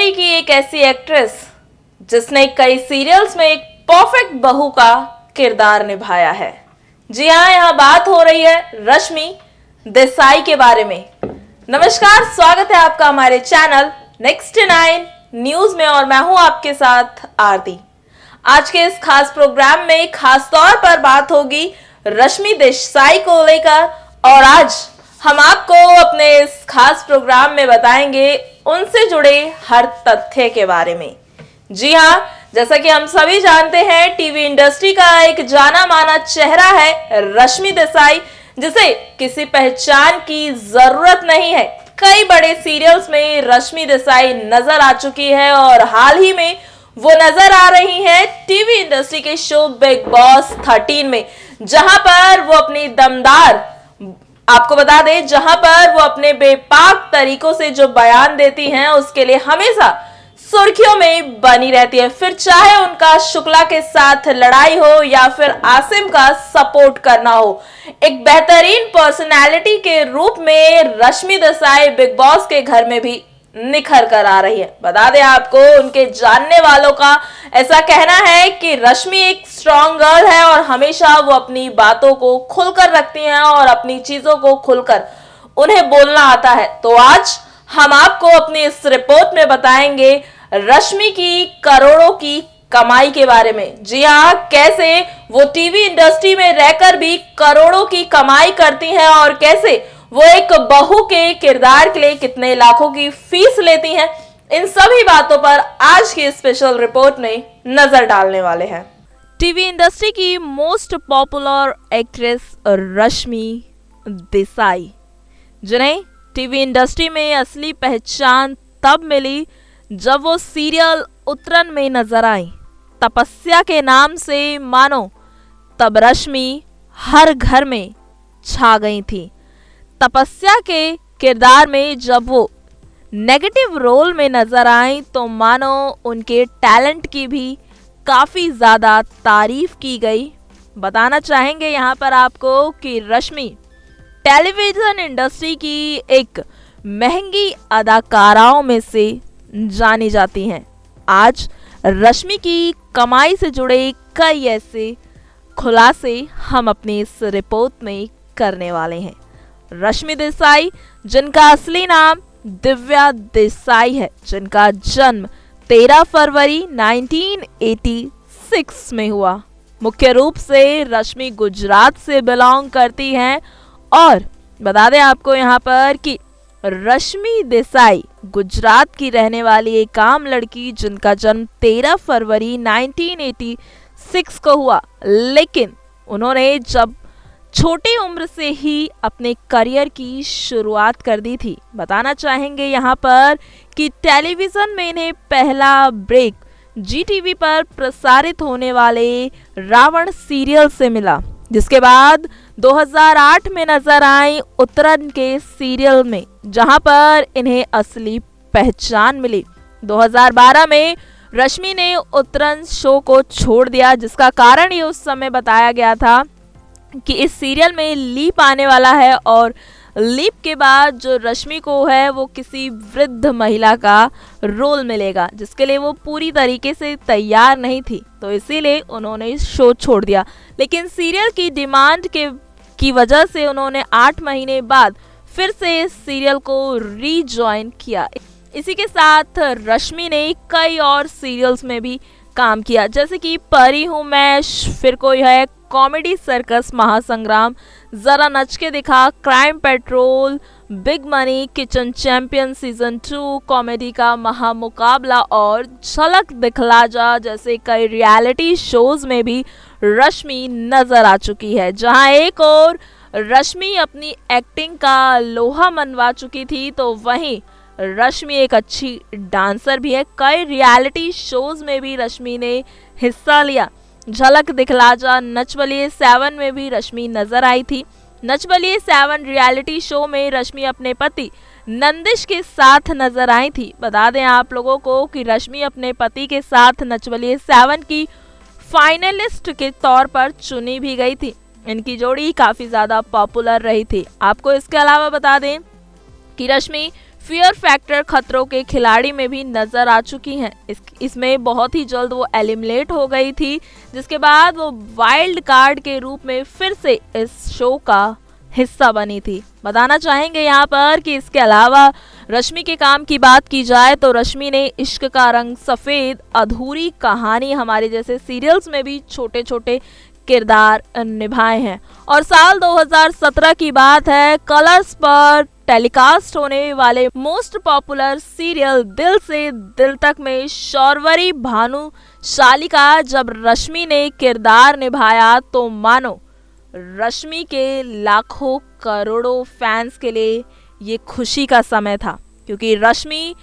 Industry की एक ऐसी एक्ट्रेस जिसने कई सीरियल्स में एक परफेक्ट बहू का किरदार निभाया है। जी हाँ, यहाँ बात हो रही है रश्मि देसाई के बारे में। नमस्कार, स्वागत है आपका हमारे चैनल नेक्स्ट 9 न्यूज में और मैं हूं आपके साथ आरती। आज के इस खास प्रोग्राम में खास तौर पर बात होगी रश्मि देसाई को लेकर और आज हम आपको अपने इस खास प्रोग्राम में बताएंगे उनसे जुड़े हर तथ्य के बारे में। जी हाँ, जैसा कि हम सभी जानते हैं, टीवी इंडस्ट्री का एक जाना माना चेहरा है रश्मि देसाई, जिसे किसी पहचान की जरूरत नहीं है। कई बड़े सीरियल्स में रश्मि देसाई नजर आ चुकी है और हाल ही में वो नजर आ रही है टीवी इंडस्ट्री के शो बिग बॉस 13 में, जहां पर वो अपनी दमदार, आपको बता दें, जहां पर वो अपने बेपाक तरीकों से जो बयान देती हैं उसके लिए हमेशा सुर्खियों में बनी रहती है। फिर चाहे उनका शुक्ला के साथ लड़ाई हो या फिर आसिम का सपोर्ट करना हो, एक बेहतरीन पर्सनालिटी के रूप में रश्मि देसाई बिग बॉस के घर में भी निखर कर आ रही है। बता दें आपको, उनके जानने वालों का ऐसा कहना है कि रश्मि एक स्ट्रॉन्ग गर्ल है और हमेशा वो अपनी बातों को खुलकर रखती हैं और अपनी चीजों को खुलकर उन्हें बोलना आता है। तो आज हम आपको अपनी इस रिपोर्ट में बताएंगे रश्मि की करोड़ों की कमाई के बारे में। जी हाँ, कैसे वो टीवी इंडस्ट्री में रहकर भी करोड़ों की कमाई करती हैं और कैसे वो एक बहू के किरदार के लिए कितने लाखों की फीस लेती हैं। इन सभी बातों पर आज की स्पेशल रिपोर्ट में नजर डालने वाले हैं। टीवी इंडस्ट्री की most popular actress Rashmi Desai, जिन्हें टीवी इंडस्ट्री में असली पहचान तब मिली जब वो सीरियल उतरन में नजर आई। तपस्या के नाम से मानो तब रश्मि हर घर में छा गई थी। तपस्या के किरदार में जब वो नेगेटिव रोल में नजर आई तो मानो उनके टैलेंट की भी काफी ज्यादा तारीफ की गई। बताना चाहेंगे यहाँ पर आपको कि रश्मि टेलीविजन इंडस्ट्री की एक महंगी अदाकाराओं में से जानी जाती हैं। आज रश्मि की कमाई से जुड़े कई ऐसे खुलासे हम अपनी इस रिपोर्ट में करने वाले हैं। रश्मि देसाई, जिनका असली नाम दिव्या देसाई है, जिनका जन्म 13 फरवरी 1986 में हुआ। मुख्य रूप से रश्मि गुजरात से बिलोंग करती हैं और बता दें आपको यहाँ पर कि रश्मि देसाई गुजरात की रहने वाली एक आम लड़की, जिनका जन्म 13 फरवरी 1986 को हुआ, लेकिन उन्होंने जब छोटी उम्र से ही अपने करियर की शुरुआत कर दी थी। बताना चाहेंगे यहाँ पर कि टेलीविजन में इन्हें पहला ब्रेक जीटीवी पर प्रसारित होने वाले रावण सीरियल से मिला, जिसके बाद 2008 में नजर आई उतरन के सीरियल में, जहां पर इन्हें असली पहचान मिली। 2012 में रश्मि ने उतरन शो को छोड़ दिया, जिसका कारण ये उस समय बताया गया था कि इस सीरियल में लीप आने वाला है और लीप के बाद जो रश्मि को है वो किसी वृद्ध महिला का रोल मिलेगा, जिसके लिए वो पूरी तरीके से तैयार नहीं थी, तो इसीलिए उन्होंने शो छोड़ दिया। लेकिन सीरियल की डिमांड की वजह से उन्होंने 8 महीने बाद फिर से इस सीरियल को रीजॉइन किया। इसी के साथ रश्मि ने कई और सीरियल्स में भी काम किया, जैसे कि परी हूँ मैं, फिर कोई है, कॉमेडी सर्कस महासंग्राम, जरा नच के दिखा, crime petrol, big money, kitchen champion season 2, comedy का महामुकाबला और झलक दिखला जा जैसे कई रियलिटी शोज में भी रश्मि नजर आ चुकी है। जहां एक और रश्मि अपनी एक्टिंग का लोहा मनवा चुकी थी, तो वहीं रश्मि एक अच्छी डांसर भी है। कई रियलिटी शोज में भी रश्मि ने हिस्सा लिया। झलक दिखला जा, नच बलिए 7 में भी रश्मि नजर आई थी। नच बलिए 7 रियलिटी शो में रश्मि अपने पति नंदिश के साथ नजर आई थी। बता दें आप लोगों को कि रश्मि अपने पति के साथ नच बलिए 7 की फाइनलिस्ट के तौर पर चुनी भी गई थी। इनकी जोड़ी काफी ज्यादा पॉपुलर रही थी। आपको इसके अलावा बता दें कि रश्मि फियर फैक्टर खतरों के खिलाड़ी में भी नजर आ चुकी हैं। इसमें बहुत ही जल्द वो एलिमिनेट हो गई थी, जिसके बाद वो वाइल्ड कार्ड के रूप में फिर से इस शो का हिस्सा बनी थी। बताना चाहेंगे यहाँ पर कि इसके अलावा रश्मि के काम की बात की जाए तो रश्मि ने इश्क का रंग सफेद, अधूरी कहानी हमारे जैसे सीरियल्स में भी छोटे छोटे किरदार निभाए हैं। और साल 2017 की बात है, कलर्स पर टेलीकास्ट होने वाले मोस्ट पॉपुलर सीरियल दिल से दिल तक में शौर्वरी भानुशालिका जब रश्मि ने किरदार निभाया तो मानो रश्मि के लाखों करोड़ों फैंस के लिए ये खुशी का समय था, क्योंकि रश्मि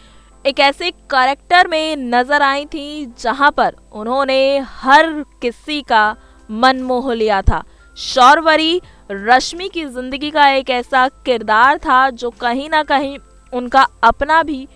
एक ऐसे कैरेक्टर में नजर आई थी जहां पर उन्होंने हर किसी का मन मोह लिया था। शौर्वरी रश्मि की जिंदगी का एक ऐसा किरदार था जो कहीं ना कहीं उनका अपना भी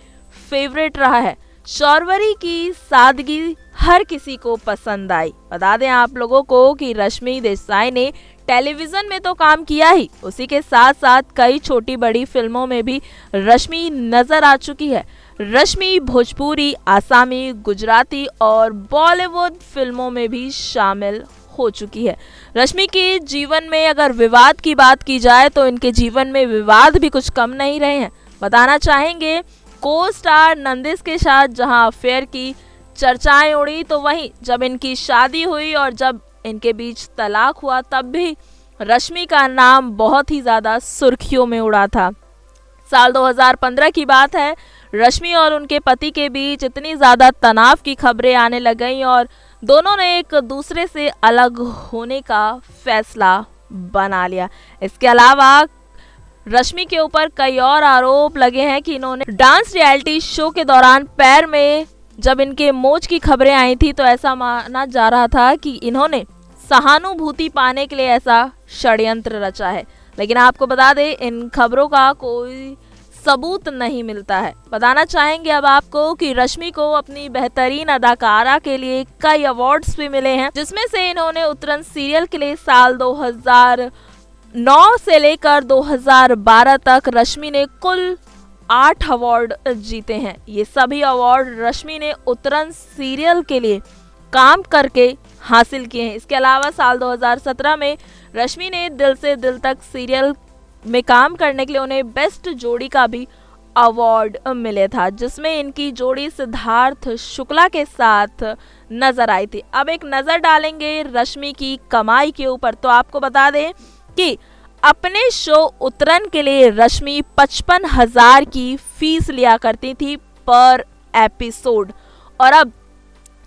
फेवरेट रहा है। शौर्वरी की सादगी हर किसी को पसंद आई। बता दें आप लोगों को कि रश्मि देसाई ने टेलीविजन में तो काम किया ही, उसी के साथ साथ कई छोटी बड़ी फिल्मों में भी रश्मि नजर आ चुकी है। रश्मि भोजपुरी, आसामी, गुजराती और बॉलीवुड फिल्मों में भी शामिल हो चुकी है। रश्मि के जीवन में अगर विवाद की बात की जाए तो इनके जीवन में विवाद भी कुछ कम नहीं रहे हैं। बताना चाहेंगे को स्टार नंदिस के साथ जहां अफेयर की चर्चाएं उड़ी, तो वहीं जब इनकी शादी हुई और जब इनके बीच तलाक हुआ तब भी रश्मि का नाम बहुत ही ज्यादा सुर्खियों में उड़ा था। साल 2015 की बात है, रश्मि और उनके पति के बीच इतनी ज्यादा तनाव की खबरें आने लग गईं और दोनों ने एक दूसरे से अलग होने का फैसला बना लिया। इसके अलावा रश्मि के ऊपर कई और आरोप लगे हैं कि इन्होंने डांस रियलिटी शो के दौरान पैर में जब इनके मोच की खबरें आई थी तो ऐसा माना जा रहा था कि इन्होंने सहानुभूति पाने के लिए ऐसा षड्यंत्र रचा है, लेकिन आपको बता दें इन खबरों का कोई सबूत नहीं मिलता है। बताना चाहेंगे अब आपको कि रश्मि को अपनी बेहतरीन अदाकारा के लिए कई अवार्ड्स भी मिले हैं, जिसमें से इन्होंने उतरन सीरियल के लिए साल 2009 से लेकर 2012 तक रश्मि ने कुल 8 अवार्ड जीते हैं। ये सभी अवार्ड रश्मि ने उतरन सीरियल के लिए काम करके हासिल किए हैं। इसके अलावा साल 2017 में रश्मि ने दिल से दिल तक सीरियल में काम करने के लिए उन्हें बेस्ट जोड़ी का भी अवार्ड मिले था, जिसमें इनकी जोड़ी सिद्धार्थ शुक्ला के साथ नजर आई थी। अब एक नजर डालेंगे रश्मि की कमाई के ऊपर, तो आपको बता दें कि अपने शो उतरन के लिए रश्मि 55,000 की फीस लिया करती थी पर एपिसोड। और अब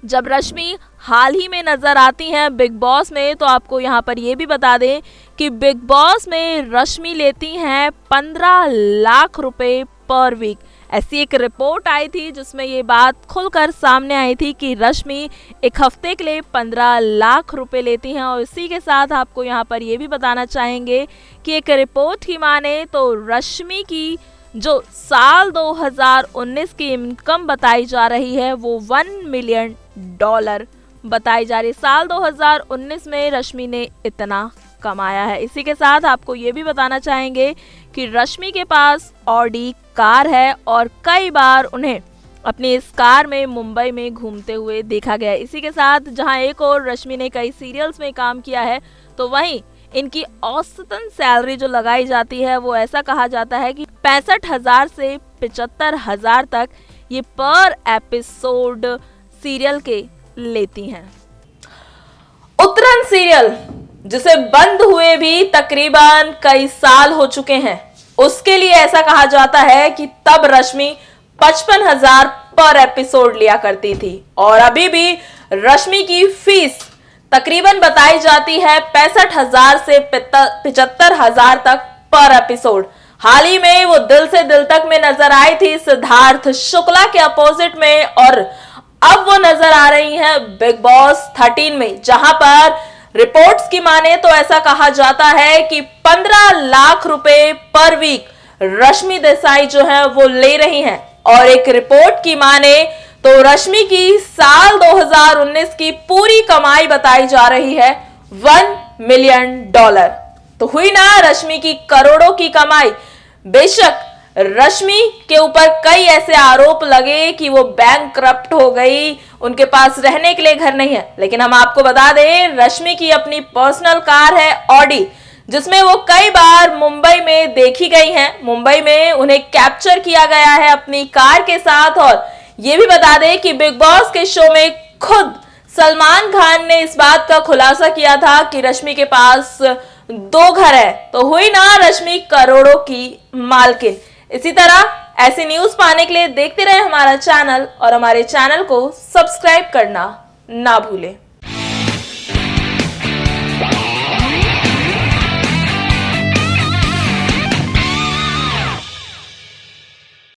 जब रश्मि हाल ही में नजर आती हैं बिग बॉस में, तो आपको यहाँ पर ये भी बता दें कि बिग बॉस में रश्मि लेती हैं 15 लाख रुपए पर वीक। ऐसी एक रिपोर्ट आई थी जिसमें ये बात खुलकर सामने आई थी कि रश्मि एक हफ्ते के लिए 15 लाख रुपए लेती हैं। और इसी के साथ आपको यहाँ पर ये भी बताना चाहेंगे कि एक रिपोर्ट की माने तो रश्मि की जो साल 2019 की इनकम बताई जा रही है वो $1 मिलियन बताई जा रही है। साल 2019 में रश्मि ने इतना कमाया है। इसी के साथ आपको ये भी बताना चाहेंगे कि रश्मि के पास ऑडी कार है और कई बार उन्हें अपनी इस कार में मुंबई में घूमते हुए देखा गया। इसी के साथ जहां एक और रश्मि ने कई सीरियल्स में काम किया है, तो वहीं इनकी औसतन सैलरी जो लगाई जाती है वो ऐसा कहा जाता है कि 65,000 से 75,000 तक ये पर एपिसोड सीरियल के लेती हैं। उतरन सीरियल जिसे बंद हुए भी तकरीबन कई साल हो चुके हैं, उसके लिए ऐसा कहा जाता है कि तब रश्मि 55,000 पर एपिसोड लिया करती थी और अभी भी रश्मि की फीस तकरीबन बताई जाती है 65,000 से 75,000 तक पर एपिसोड। हाल ही में वो दिल से दिल तक में नजर आई थी सिद्धार्थ शुक्ला के अपोजिट में, और अब वो नजर आ रही हैं बिग बॉस 13 में, जहां पर रिपोर्ट्स की माने तो ऐसा कहा जाता है कि 15 लाख रुपए पर वीक रश्मि देसाई जो है वो ले रही हैं। और एक रिपोर्ट की माने तो रश्मि की साल 2019 की पूरी कमाई बताई जा रही है $1 मिलियन। तो हुई ना रश्मि की करोड़ों की कमाई। बेशक रश्मि के ऊपर कई ऐसे आरोप लगे कि वो बैंकक्रप्ट हो गई, उनके पास रहने के लिए घर नहीं है। लेकिन हम आपको बता दें, रश्मि की अपनी पर्सनल कार है ऑडी, जिसमें वो कई बार मुंबई में देखी गई हैं। मुंबई में उन्हें कैप्चर किया गया है अपनी कार के साथ। और ये भी बता दें कि बिग बॉस के शो में खुद सलमान खान ने इस बात का खुलासा किया था कि रश्मि के पास 2 घर है। तो हुई ना रश्मि करोड़ों की मालकिन। इसी तरह ऐसी न्यूज पाने के लिए देखते रहे हमारा चैनल और हमारे चैनल को सब्सक्राइब करना ना भूलें।